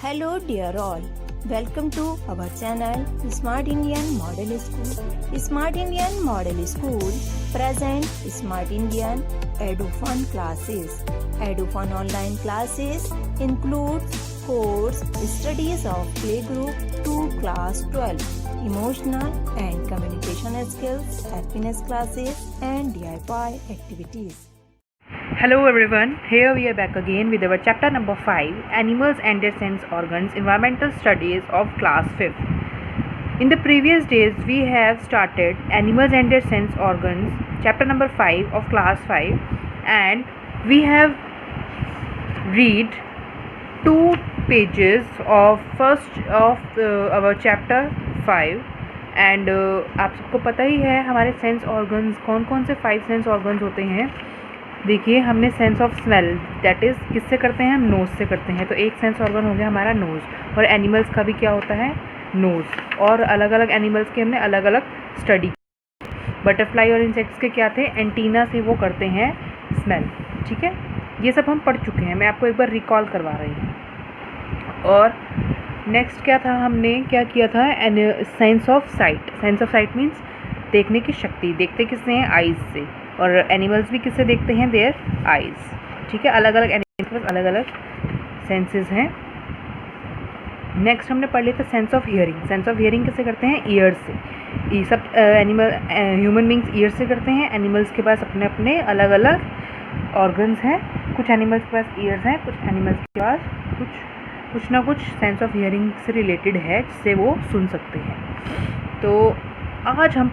Hello dear all, welcome to our channel Smart Indian Model School. Smart Indian Model School present Smart Indian EduFun classes. EduFun online classes includes course studies of playgroup to class 12, emotional and communication skills, happiness classes and DIY activities. Hello everyone, here we are back again with our chapter number 5, Animals and their Sense Organs, Environmental Studies of class 5th. In the previous days, we have started Animals and their Sense Organs, chapter number 5 of class 5, and we have read 2 pages of our chapter 5. And आप सबको पता ही है हमारे sense organs कौन कौन से 5 sense organs होते हैं. देखिए, हमने sense of smell that is किससे करते हैं, हम नोज़ से करते हैं. तो एक सेंस ऑर्गन हो गया हमारा नोज़. और एनिमल्स का भी क्या होता है, नोज़. और अलग अलग एनिमल्स के हमने अलग अलग स्टडी. बटरफ्लाई और इंसेक्ट्स के क्या थे, एंटीना से वो करते हैं स्मेल. ठीक है, ये सब हम पढ़ चुके हैं, मैं आपको एक बार रिकॉल करवा रही हूँ. और नेक्स्ट क्या था, हमने क्या किया था, sense of site. Sense of site means देखने की शक्ति. देखते किससे हैं, आइज़ से. और एनिमल्स भी किससे देखते हैं, देयर आइज़. ठीक है, अलग अलग एनिमल्स अलग अलग सेंसेस हैं. नेक्स्ट हमने पढ़ लिया था sense of hearing. Sense of hearing किससे करते हैं, ईयर्स से. ये सब एनिमल ह्यूमन बींग्स ईयर्स से करते हैं. एनिमल्स के पास अपने अपने अलग अलग ऑर्गन्स हैं. कुछ एनिमल्स के पास ईयर्स हैं, कुछ एनिमल्स के पास कुछ ना कुछ सेंस ऑफ हियरिंग से रिलेटेड है जिससे वो सुन सकते हैं. तो आज हम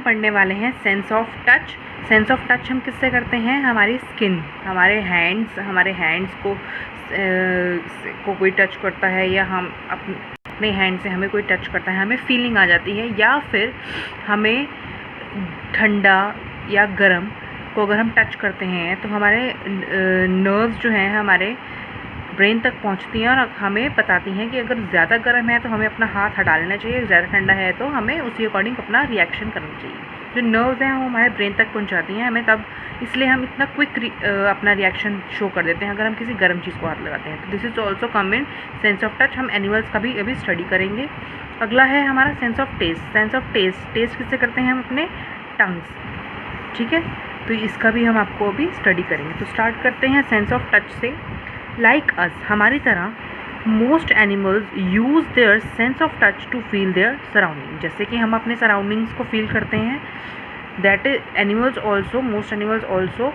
पढ़ने वाले हैं sense of touch. Sense of touch हम किससे करते हैं, हमारी स्किन, हमारे हैंड्स को कोई टच करता है, या हम अपने हैंड से हमें कोई टच करता है, हमें फीलिंग आ जाती है. या फिर हमें ठंडा या गर्म को अगर हम टच करते हैं तो हमारे नर्व्स जो हैं हमारे ब्रेन तक पहुंचती हैं और हमें बताती हैं कि अगर ज़्यादा गर्म है तो हमें अपना हाथ हटा लेना चाहिए, ज़्यादा ठंडा है तो हमें उसी अकॉर्डिंग अपना रिएक्शन करना चाहिए. जो नर्व्स हैं वो हमारे ब्रेन तक पहुंचाती हैं हमें, तब इसलिए हम इतना क्विक अपना रिएक्शन शो कर देते हैं अगर हम किसी गर्म चीज़ को हाथ लगाते हैं. तो this is also come in sense of touch. हम एनिमल्स का भी अभी स्टडी करेंगे. अगला है हमारा sense of taste. Sense of taste किससे करते हैं, हम अपने टंग्स. ठीक है, तो इसका भी हम आपको अभी स्टडी करेंगे. तो स्टार्ट करते हैं सेंस ऑफ टच से. लाइक अस, हमारी तरह most animals use their sense of touch to feel their surrounding. जैसे कि हम अपने सराउंडिंग्स को फील करते हैं, that is most animals also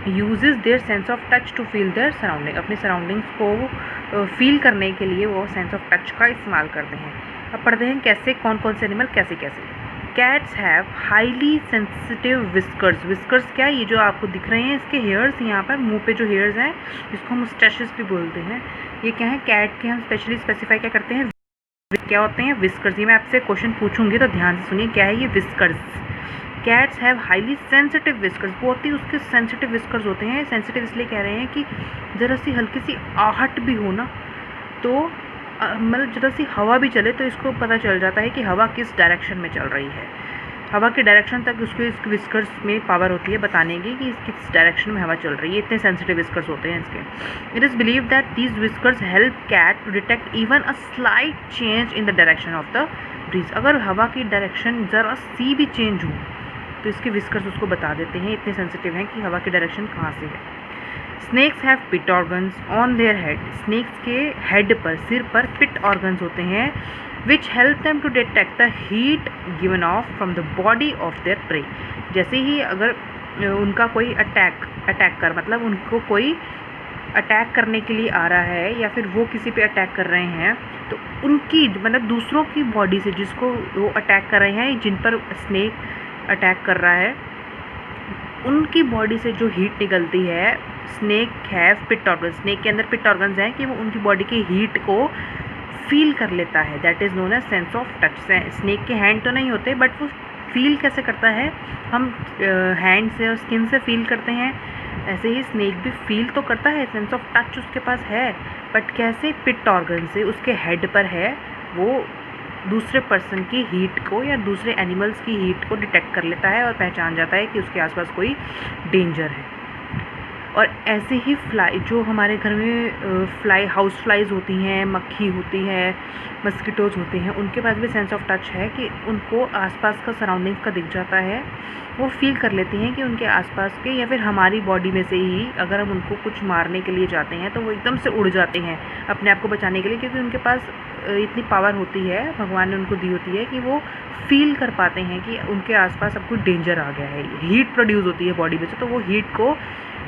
uses their sense of touch to feel their surrounding. अपने सराउंडिंग्स को फील करने के लिए वो सेंस ऑफ टच का इस्तेमाल करते हैं. अब पढ़ते हैं कैसे, कौन कौन से एनिमल कैसे कैसे. Cats have highly sensitive whiskers. Whiskers क्या, ये जो आपको दिख रहे हैं इसके हेयर्स, यहाँ पर मुंह पे जो हेयर्स हैं जिसको हम मुस्टैशेस भी बोलते हैं, ये क्या है, कैट के हम स्पेशली स्पेसिफाई क्या करते हैं, क्या होते हैं, विस्कर्स. ये मैं आपसे क्वेश्चन पूछूंगी तो ध्यान से सुनिए, क्या है ये whiskers. Cats have highly sensitive whiskers. बहुत ही उसके सेंसिटिव विस्कर्स होते हैं. सेंसिटिव इसलिए कह रहे हैं कि ज़रा सी हल्की सी आहट भी हो ना, तो मतलब ज़रा सी हवा भी चले तो इसको पता चल जाता है कि हवा किस डायरेक्शन में चल रही है. हवा के डायरेक्शन तक उसके इस विस्कर्स में पावर होती है बताने की कि किस डायरेक्शन में हवा चल रही है. इतने सेंसिटिव विस्कर्स होते हैं इसके. It is believe that these whiskers help cat to detect even a slight change in the direction of the breeze. अगर हवा की डायरेक्शन ज़रा सी भी चेंज हो तो इसके विस्कर्स उसको बता देते हैं, इतने सेंसिटिव हैं कि हवा की डायरेक्शन कहाँ से है. Snakes have pit organs on their head. Snakes के हेड पर, सिर पर पिट ऑर्गन्स होते हैं which help them to detect the heat given off from the body of their prey. जैसे ही अगर उनका कोई अटैक कर, मतलब उनको कोई अटैक करने के लिए आ रहा है या फिर वो किसी पे अटैक कर रहे हैं, तो उनकी मतलब दूसरों की बॉडी से जिसको वो अटैक कर रहे हैं, जिन पर स्नेक अटैक कर रहा है, उनकी बॉडी से जो हीट निकलती है, snake have pit organs. Snake के अंदर पिट ऑर्गन्स हैं कि वो उनकी बॉडी की हीट को फील कर लेता है. That is known as sense of touch. Snake के हैंड तो नहीं होते बट वो फील कैसे करता है, हम हैंड से और स्किन से फील करते हैं, ऐसे ही स्नेक भी फील तो करता है. सेंस ऑफ टच उसके पास है बट कैसे, पिट ऑर्गन से उसके हेड पर है, वो दूसरे पर्सन की हीट को या दूसरे एनिमल्स की हीट को डिटेक्ट कर लेता है और पहचान जाता है कि उसके आसपास कोई डेंजर है. और ऐसे ही फ्लाई, जो हमारे घर में फ्लाई, हाउस फ्लाइज होती हैं, मक्खी होती है, मस्कीटोज़ होते हैं, उनके पास भी सेंस ऑफ टच है कि उनको आसपास का सराउंडिंग्स का दिख जाता है, वो फील कर लेती हैं कि उनके आसपास के या फिर हमारी बॉडी में से ही अगर हम उनको कुछ मारने के लिए जाते हैं तो वो एकदम से उड़ जाते हैं अपने आप को बचाने के लिए, क्योंकि उनके पास इतनी पावर होती है, भगवान ने उनको दी होती है कि वो फील कर पाते हैं कि उनके आसपास अब कोई डेंजर आ गया है। हीट प्रोड्यूस होती है बॉडी में से, तो वो हीट को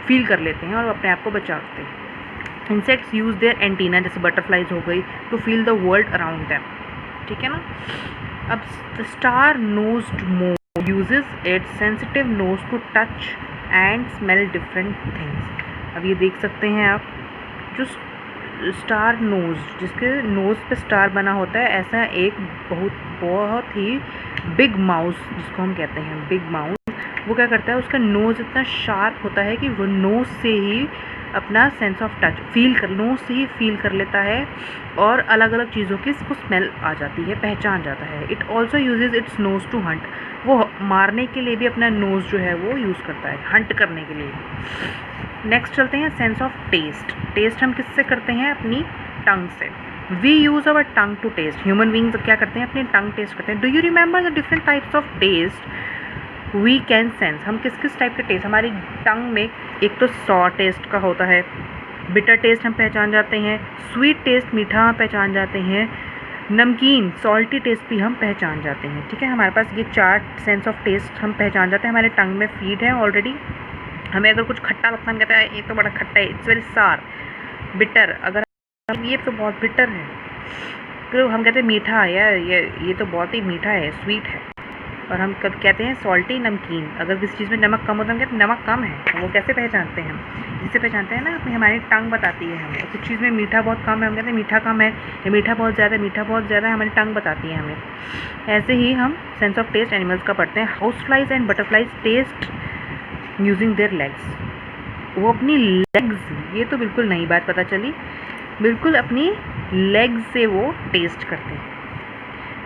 फील कर लेते हैं और अपने आप को बचाते हैं। इंसेक्ट्स यूज़ देयर एंटीना, जैसे बटरफ्लाइज हो गई, to feel the world around them, ठीक है ना। अब the star nosed mole uses its sensitive nose to touch and smell different things। अब ये देख सकते हैं आप, जो स्टार नोज, जिसके नोज़ पे स्टार बना होता है, ऐसा एक बहुत ही बिग माउस, जिसको हम कहते हैं बिग माउस, वो क्या करता है, उसका नोज़ इतना शार्प होता है कि वो नोज़ से ही अपना सेंस ऑफ टच नोज़ से ही फील कर लेता है और अलग अलग चीज़ों की इसको स्मेल आ जाती है, पहचान जाता है। It also uses its nose to hunt, वो मारने के लिए भी अपना नोज़ जो है वो यूज़ करता है, हंट करने के लिए। नेक्स्ट चलते हैं सेंस ऑफ टेस्ट। टेस्ट हम किससे करते हैं? अपनी टंग से। We use our tongue to taste. Human beings क्या करते हैं? अपनी टंग टेस्ट करते हैं। Do you remember the different types of taste we can sense? हम किस किस टाइप के टेस्ट हमारी टंग में, एक तो सॉ टेस्ट का होता है, बिटर टेस्ट हम पहचान जाते हैं, स्वीट टेस्ट मीठा हम पहचान जाते हैं, नमकीन सॉल्टी टेस्ट भी हम पहचान जाते हैं, ठीक है। हमारे पास ये 4 सेंस ऑफ टेस्ट हम पहचान जाते हैं, हमारे टंग में फीड है ऑलरेडी। हमें अगर कुछ खट्टा लगता है, हम कहते हैं ये तो बड़ा खट्टा है, इट्स वेरी सार। बिटर, अगर ये तो बहुत बिटर है, तो हम कहते हैं मीठा है, ये तो बहुत ही मीठा है, स्वीट है। और हम कब कहते हैं सॉल्टी, नमकीन। अगर किसी चीज़ में नमक कम होता है हम कहते हैं नमक कम है। वो कैसे पहचानते हैं हम? जिससे पहचानते हैं ना, अपनी हमारी टंग बताती है हमें। कुछ चीज़ में मीठा बहुत कम है, हम कहते हैं मीठा कम है, या मीठा बहुत ज़्यादा है, हमारी टंग बताती है हमें। ऐसे ही हम सेंस ऑफ टेस्ट एनिमल्स का पढ़ते हैं। House flies and butterflies taste using their legs. वो अपनी लेग्स, ये तो बिल्कुल नई बात पता चली, बिल्कुल अपनी लेग्स से वो टेस्ट करते हैं।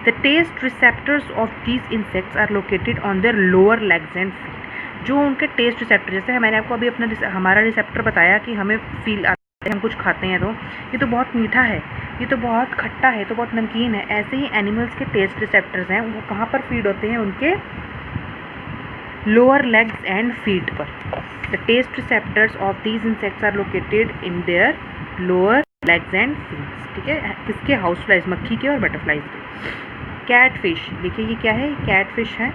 The taste receptors of these insects are located on their lower legs and feet। जो उनके टेस्ट रिसेप्टर, जैसे मैंने आपको अभी अपना हमारा रिसेप्टर बताया कि हमें फील आता है, हम कुछ खाते हैं तो ये तो बहुत मीठा है, ये तो बहुत खट्टा है, तो बहुत नमकीन है। ऐसे ही एनिमल्स के टेस्ट रिसेप्टर्स हैं, वो कहाँ पर फीड होते हैं? उनके लोअर लेग्स एंड फीट पर। The taste receptors of these insects are located in their lower legs and feet, ठीक है। किसके? हाउस फ्लाइज, मक्खी के और बटरफ्लाइज के। कैटफिश, देखिए ये क्या है? कैटफिश है।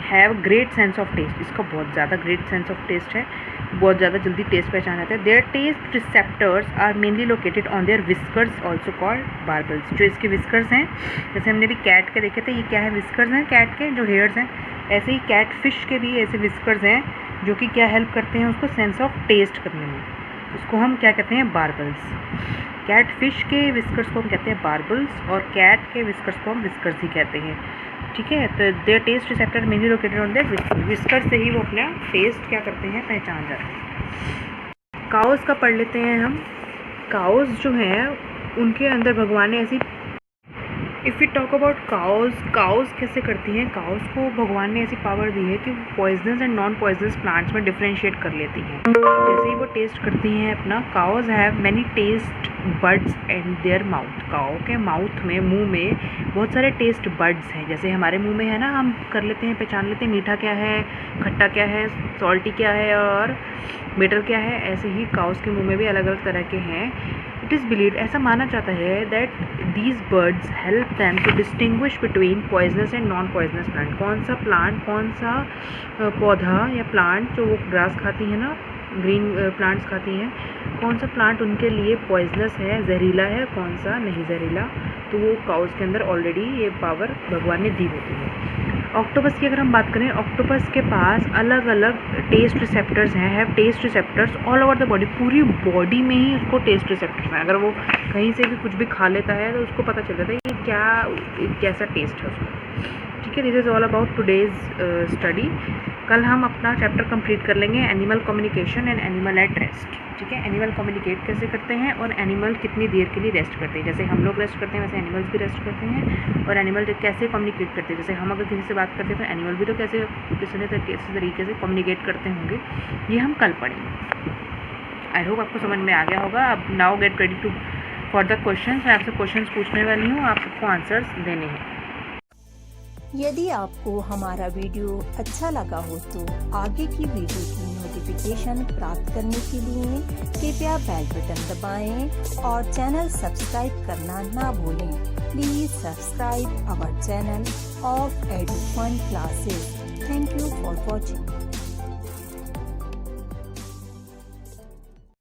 Have great sense of taste, इसका बहुत ज़्यादा ग्रेट सेंस ऑफ टेस्ट है, बहुत ज़्यादा जल्दी टेस्ट पहचान जाता है। Their taste receptors are mainly located on their whiskers, also called barbels. जो इसके विस्कर्स हैं, जैसे हमने भी कैट के देखे थे, ये क्या है? विस्कर्स हैं कैट के, जो हेयर्स हैं। ऐसे ही कैटफिश के भी ऐसे विस्कर्स हैं जो कि क्या हेल्प करते हैं उसको सेंस ऑफ टेस्ट करने में। उसको हम क्या कहते हैं? बार्बल्स। कैटफिश के विस्कर्स को हम कहते हैं बार्बल्स, और कैट के विस्कर्स को हम विस्कर्स ही कहते हैं, ठीक है। तो their taste receptor mainly located on their whiskers से ही वो अपना टेस्ट क्या करते हैं? पहचान जाते हैं। काउस का पढ़ लेते हैं हम। काउस जो हैं उनके अंदर भगवान ने ऐसी, if you talk about cows कैसे करती हैं? काउस को भगवान ने ऐसी पावर दी है कि वो poisonous and non poisonous plants में डिफरेंशिएट कर लेती हैं। जैसे ही वो टेस्ट करती हैं अपना, cows have many taste buds and their mouth. Cow के माउथ में, मुंह में बहुत सारे टेस्ट बड्स हैं। जैसे हमारे मुंह में है ना, हम कर लेते हैं, पहचान लेते हैं मीठा क्या है, खट्टा क्या है, सॉल्टी क्या है और बिटर क्या है। ऐसे ही काउस के मुंह में भी अलग अलग तरह के हैं। इट इज़ बिलीव्ड, ऐसा माना जाता है, that these birds help them to distinguish between poisonous and non poisonous plant. कौन सा प्लांट, कौन सा पौधा या प्लांट जो वो ग्रास खाती है ना, ग्रीन प्लांट्स खाती हैं, कौन सा प्लांट उनके लिए पॉइजनस है, जहरीला है, कौन सा नहीं जहरीला, तो वो काउस के अंदर ऑलरेडी ये पावर भगवान ने दी होती है। ऑक्टोपस की अगर हम बात करें, ऑक्टोपस के पास अलग अलग टेस्ट रिसेप्टर्स हैं, have taste receptors all over the body. पूरी बॉडी में ही उसको टेस्ट रिसेप्टर्स हैं। अगर वो कहीं से भी कुछ भी खा लेता है तो उसको पता चल जाता है कि कैसा टेस्ट है उसको, ठीक है। This is all about today's study. कल हम अपना चैप्टर कंप्लीट कर लेंगे animal communication and animal at rest. ठीक है, एनिमल कम्युनिकेट कैसे करते हैं और एनिमल कितनी देर के लिए रेस्ट करते हैं। जैसे हम लोग रेस्ट करते हैं वैसे एनिमल्स भी रेस्ट करते हैं। और एनिमल कैसे कम्युनिकेट करते हैं, जैसे हम अगर किसी से बात करते हैं तो एनिमल भी तो कैसे किसी न किसी तरीके से कम्युनिकेट करते होंगे, ये हम कल पढ़ेंगे। आई होप आपको समझ में आ गया होगा। अब now get ready to for the question. मैं आपसे क्वेश्चन पूछने वाली हूँ, आप सबको आंसर्स देने हैं। यदि आपको हमारा वीडियो अच्छा लगा हो तो आगे की वीडियो की नोटिफिकेशन प्राप्त करने के लिए कृपया बेल बटन दबाएं और चैनल सब्सक्राइब करना ना भूलें। Please subscribe our channel of Edufun classes. Thank you for watching.